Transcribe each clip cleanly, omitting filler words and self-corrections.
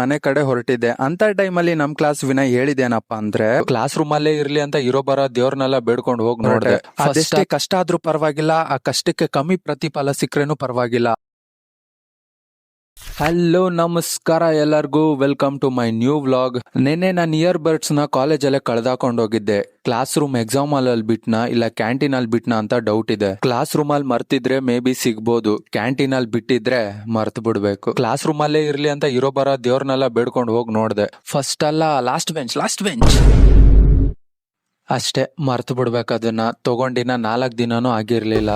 ಮನೆ ಕಡೆ ಹೊರಟಿದ್ದೆ. ಅಂತ ಟೈಮಲ್ಲಿ ನಮ್ ಕ್ಲಾಸ್ ವಿನಯ್ ಹೇಳಿದೇನಪ್ಪ ಅಂದ್ರೆ, ಕ್ಲಾಸ್ ರೂಮ್ ಅಲ್ಲೇ ಇರ್ಲಿ ಅಂತ ಇರೋ ಬರೋ ದೇವ್ರನ್ನೆಲ್ಲ ಬೇಡ್ಕೊಂಡು ಹೋಗಿ ನೋಡ್ದೆ. ಅದೆಷ್ಟೇ ಕಷ್ಟ ಆದ್ರೂ ಪರವಾಗಿಲ್ಲ, ಆ ಕಷ್ಟಕ್ಕೆ ಕಮ್ಮಿ ಪ್ರತಿಫಲ ಸಿಕ್ಕರೇನು ಪರವಾಗಿಲ್ಲ. ಹಲೋ ನಮಸ್ಕಾರ ಎಲ್ಲರಿಗೂ, welcome to my new vlog. ನಿನ್ನೆ ನಾನು ಇಯರ್ ಬಡ್ಸ್ ನ ಕಾಲೇಜಲ್ಲೇ ಕಳ್ದಾಕೊಂಡು ಹೋಗಿದ್ದೆ. ಕ್ಲಾಸ್ ರೂಮ್ ಎಕ್ಸಾಮ್ ಅಲ್ಲಿ ಬಿಟ್ನಾ ಇಲ್ಲ ಕ್ಯಾಂಟೀನ್ ಅಲ್ಲಿ ಬಿಟ್ನಾ ಅಂತ ಡೌಟ್ ಇದೆ. ಕ್ಲಾಸ್ ರೂಮ್ ಅಲ್ಲಿ ಮರ್ತಿದ್ರೆ ಮೇ ಬಿ ಸಿಗ್ಬೋದು, ಕ್ಯಾಂಟೀನ್ ಅಲ್ಲಿ ಬಿಟ್ಟಿದ್ರೆ ಮರ್ತ್ ಬಿಡ್ಬೇಕು. ಕ್ಲಾಸ್ ರೂಮ್ ಅಲ್ಲೇ ಇರ್ಲಿ ಅಂತ ಇರೋ ಬರೋ ದೇವ್ರನ್ನೆಲ್ಲ ಬೇಡ್ಕೊಂಡು ಹೋಗಿ ನೋಡ್ದೆ. ಫಸ್ಟ್ ಅಲ್ಲ ಲಾಸ್ಟ್ ಬೆಂಚ್ ಅಷ್ಟೇ, ಮರ್ತು ಬಿಡ್ಬೇಕು. ಅದನ್ನ ತಗೊಂಡಿನ 4 ದಿನನೂ ಆಗಿರ್ಲಿಲ್ಲ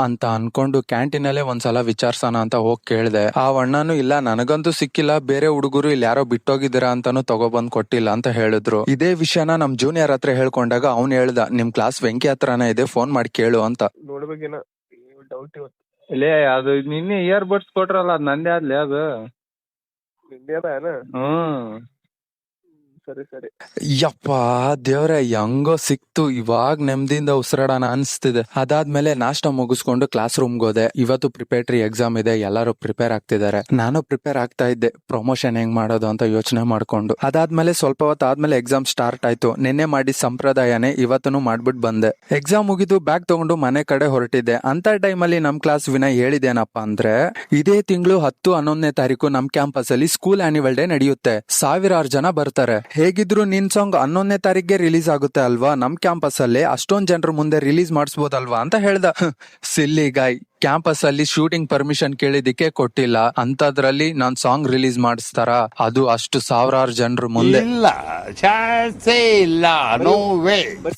ಅಂತ ಅನ್ಕೊಂಡು ಕ್ಯಾಂಟೀನ್ ಅಲ್ಲೇ ಒಂದ್ಸಲ ವಿಚಾರ್ಸೋಣ ಅಂತ ಹೋಗಿ ಕೇಳ್ದೆ. ಆ ಅಣ್ಣನು ಇಲ್ಲ ನನಗಂತೂ ಸಿಕ್ಕಿಲ್ಲ, ಬೇರೆ ಹುಡುಗರು ಇಲ್ಲಿ ಯಾರೋ ಬಿಟ್ಟೋಗಿದ್ದೀರಾ ಅಂತಾನು ತಗೊಬಂದ್ ಕೊಟ್ಟಿಲ್ಲ ಅಂತ ಹೇಳಿದ್ರು. ಇದೇ ವಿಷಯನ ನಮ್ ಜೂನಿಯರ್ ಹತ್ರ ಹೇಳ್ಕೊಂಡಾಗ ಅವ್ನ್ ಹೇಳ್ದ, ನಿಮ್ ಕ್ಲಾಸ್ ವೆಂಕಿ ಹತ್ರನೇ ಇದೆ, ಫೋನ್ ಮಾಡಿ ಕೇಳು ಅಂತ. ನೋಡ್ಬೇಕೇನ ಡೌಟ್ ಇಲ್ಲೇ ಅದು ನಿನ್ನೆ ಇಯರ್ ಬಡ್ಸ್ ಕೊಟ್ರಲ್ಲ, ಅದ್ ನಂದೇ ಆದ್ಲೇ ಅದು ನಿಂದೇ ಅದ. ಸರಿ ಸರಿ. ಯಪ್ಪ ದೇವ್ರೆ, ಹೆಂಗೋ ಸಿಕ್ತು, ಇವಾಗ ನೆಮ್ಮದಿಯಿಂದ ಉಸಿರಾಡೋಣ ಅನ್ಸ್ತಿದೆ. ಅದಾದ್ಮೇಲೆ ನಾಷ್ಟ ಮುಗಿಸ್ಕೊಂಡು ಕ್ಲಾಸ್ ರೂಮ್ಗೆ ಹೋದೆ. ಇವತ್ತು ಪ್ರಿಪೇಟರಿ ಎಕ್ಸಾಮ್ ಇದೆ, ಎಲ್ಲರೂ ಪ್ರಿಪೇರ್ ಆಗ್ತಿದ್ದಾರೆ. ನಾನು ಪ್ರಿಪೇರ್ ಆಗ್ತಾ ಇದ್ದೆ, ಪ್ರಮೋಷನ್ ಹೆಂಗ್ ಮಾಡೋದು ಅಂತ ಯೋಚನೆ ಮಾಡ್ಕೊಂಡು. ಅದಾದ್ಮೇಲೆ ಸ್ವಲ್ಪ ಹೊತ್ತು ಆದ್ಮೇಲೆ ಎಕ್ಸಾಮ್ ಸ್ಟಾರ್ಟ್ ಆಯ್ತು. ನಿನ್ನೆ ಮಾಡಿದ ಸಂಪ್ರದಾಯನೇ ಇವತ್ತೂ ಮಾಡ್ಬಿಟ್ಟು ಬಂದೆ. ಎಕ್ಸಾಮ್ ಮುಗಿದು ಬ್ಯಾಗ್ ತಗೊಂಡು ಮನೆ ಕಡೆ ಹೊರಟಿದ್ದೆ. ಅಂತ ಟೈಮಲ್ಲಿ ನಮ್ ಕ್ಲಾಸ್ ವಿನಯ್ ಹೇಳಿದೇನಪ್ಪ ಅಂದ್ರೆ, ಇದೇ ತಿಂಗಳು 10, 11ನೇ ತಾರೀಕು ನಮ್ ಕ್ಯಾಂಪಸ್ ಅಲ್ಲಿ ಸ್ಕೂಲ್ ಆನ್ಯುವಲ್ ಡೇ ನಡೆಯುತ್ತೆ, 1000 ಜನ ಬರ್ತಾರೆ. ಹೇಗಿದ್ರು ನಿನ್ ಸಾಂಗ್ 11ನೇ ತಾರೀಕಿಗೆ ರಿಲೀಸ್ ಆಗುತ್ತೆ ಅಲ್ವಾ, ನಮ್ ಕ್ಯಾಂಪಸ್ ಅಲ್ಲಿ ಅಷ್ಟೊಂದ್ ಜನರ ಮುಂದೆ ರಿಲೀಸ್ ಮಾಡಿಸ್ಬೋದಲ್ವಾ ಅಂತ ಹೇಳ್ದ. ಸಿಲ್ಲಿ ಗಾಯ್, ಕ್ಯಾಂಪಸ್ ಅಲ್ಲಿ ಶೂಟಿಂಗ್ ಪರ್ಮಿಷನ್ ಕೇಳಿದಿಕ್ಕೆ ಕೊಟ್ಟಿಲ್ಲ, ಅಂತದ್ರಲ್ಲಿ ನಾನ್ ಸಾಂಗ್ ರಿಲೀಸ್ ಮಾಡಿಸ್ತಾರ, ಅದು ಅಷ್ಟು 1000 ಜನರ ಮುಂದೆ?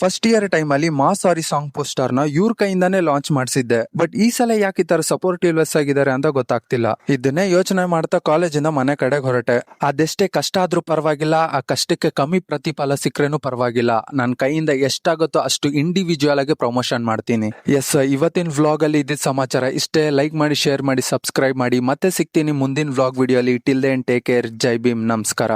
ಫಸ್ಟ್ ಇಯರ್ ಟೈಮ್ ಅಲ್ಲಿ ಮಾ ಸಾರಿ ಸಾಂಗ್ ಪೋಸ್ಟರ್ ನ ಇವ್ರ ಕೈಯಿಂದಾನೇ ಲಾಂಚ್ ಮಾಡಿಸಿದ್ದೆ. ಬಟ್ ಈ ಸಲ ಯಾಕೆ ಈ ತರ ಸಪೋರ್ಟಿವ್ಲೆಸ್ ಆಗಿದ್ದಾರೆ ಅಂತ ಗೊತ್ತಾಗ್ತಿಲ್ಲ. ಇದನ್ನೇ ಯೋಚನೆ ಮಾಡ್ತಾ ಕಾಲೇಜಿಂದ ಮನೆ ಕಡೆಗೆ ಹೊರಟೆ. ಅದೆಷ್ಟೇ ಕಷ್ಟ ಆದ್ರೂ ಪರವಾಗಿಲ್ಲ, ಆ ಕಷ್ಟಕ್ಕೆ ಕಮ್ಮಿ ಪ್ರತಿಫಲ ಸಿಕ್ಕರೇನು ಪರವಾಗಿಲ್ಲ. ನನ್ ಕೈಯಿಂದ ಎಷ್ಟಾಗುತ್ತೋ ಅಷ್ಟು ಇಂಡಿವಿಜುವಲ್ ಆಗಿ ಪ್ರಮೋಷನ್ ಮಾಡ್ತೀನಿ. ಎಸ್, ಇವತ್ತಿನ ವ್ಲಾಗ್ ಅಲ್ಲಿ ಇದ್ದಿದ್ದ ಸಮಾಚಾರ ಇಷ್ಟೇ. ಲೈಕ್ ಮಾಡಿ, ಶೇರ್ ಮಾಡಿ, ಸಬ್ಸ್ಕ್ರೈಬ್ ಮಾಡಿ. ಮತ್ತೆ ಸಿಗ್ತೀನಿ ಮುಂದಿನ ವ್ಲಾಗ್ ವಿಡಿಯೋ ಅಲ್ಲಿ. ಟಿಲ್ ದೆನ್ ಟೇಕ್ ಕೇರ್, ಜೈ ಭೀಮ್, ನಮಸ್ಕಾರ.